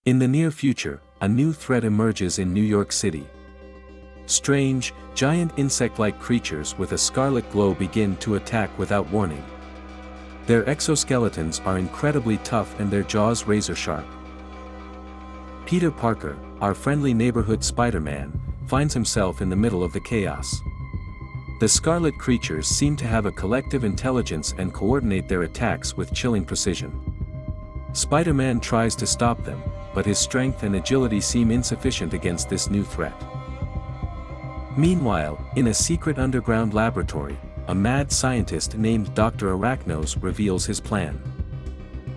In the near future, a new threat emerges in New York City. Strange, giant insect-like creatures with a scarlet glow begin to attack without warning. Their exoskeletons are incredibly tough and their jaws razor-sharp. Peter Parker, our friendly neighborhood Spider-Man, finds himself in the middle of the chaos. The scarlet creatures seem to have a collective intelligence and coordinate their attacks with chilling precision. Spider-Man tries to stop them, but his strength and agility seem insufficient against this new threat. Meanwhile, in a secret underground laboratory, a mad scientist named Dr. Arachnos reveals his plan.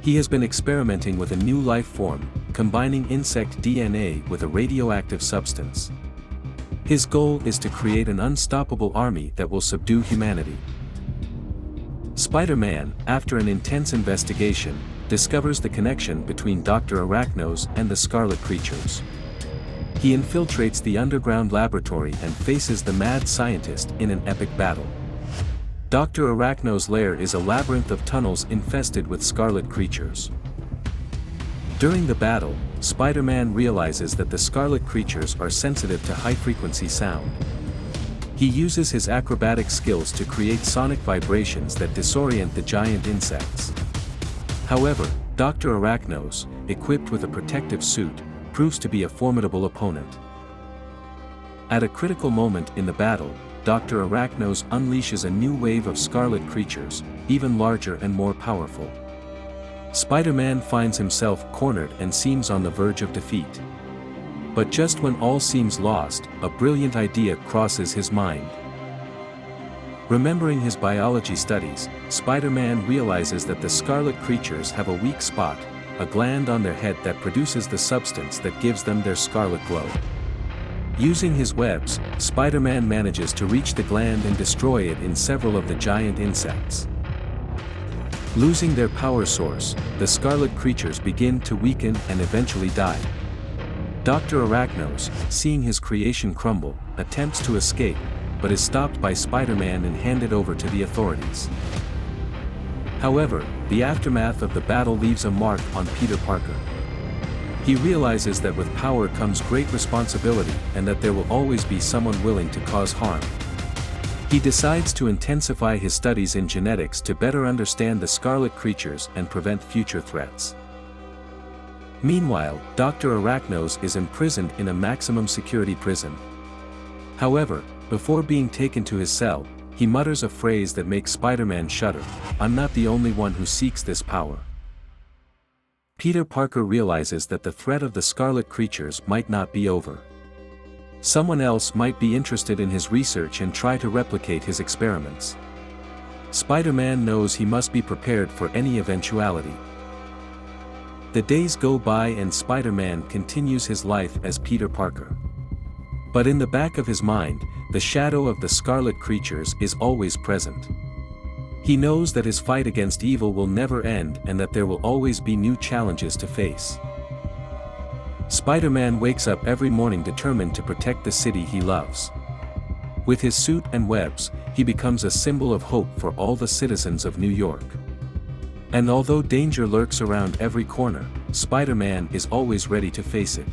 He has been experimenting with a new life form, combining insect DNA with a radioactive substance. His goal is to create an unstoppable army that will subdue humanity. Spider-Man, after an intense investigation, discovers the connection between Dr. Arachnos and the scarlet creatures. He infiltrates the underground laboratory and faces the mad scientist in an epic battle. Dr. Arachnos' lair is a labyrinth of tunnels infested with scarlet creatures. During the battle, Spider-Man realizes that the scarlet creatures are sensitive to high-frequency sound. He uses his acrobatic skills to create sonic vibrations that disorient the giant insects. However, Dr. Arachnos, equipped with a protective suit, proves to be a formidable opponent. At a critical moment in the battle, Dr. Arachnos unleashes a new wave of scarlet creatures, even larger and more powerful. Spider-Man finds himself cornered and seems on the verge of defeat. But just when all seems lost, a brilliant idea crosses his mind. Remembering his biology studies, Spider-Man realizes that the scarlet creatures have a weak spot, a gland on their head that produces the substance that gives them their scarlet glow. Using his webs, Spider-Man manages to reach the gland and destroy it in several of the giant insects. Losing their power source, the scarlet creatures begin to weaken and eventually die. Dr. Arachnos, seeing his creation crumble, attempts to escape, but is stopped by Spider-Man and handed over to the authorities. However, the aftermath of the battle leaves a mark on Peter Parker. He realizes that with power comes great responsibility and that there will always be someone willing to cause harm. He decides to intensify his studies in genetics to better understand the scarlet creatures and prevent future threats. Meanwhile, Dr. Arachnos is imprisoned in a maximum security prison. However, before being taken to his cell, he mutters a phrase that makes Spider-Man shudder: "I'm not the only one who seeks this power." Peter Parker realizes that the threat of the scarlet creatures might not be over. Someone else might be interested in his research and try to replicate his experiments. Spider-Man knows he must be prepared for any eventuality. The days go by and Spider-Man continues his life as Peter Parker. But in the back of his mind, the shadow of the scarlet creatures is always present. He knows that his fight against evil will never end and that there will always be new challenges to face. Spider-Man wakes up every morning determined to protect the city he loves. With his suit and webs, he becomes a symbol of hope for all the citizens of New York. And although danger lurks around every corner, Spider-Man is always ready to face it.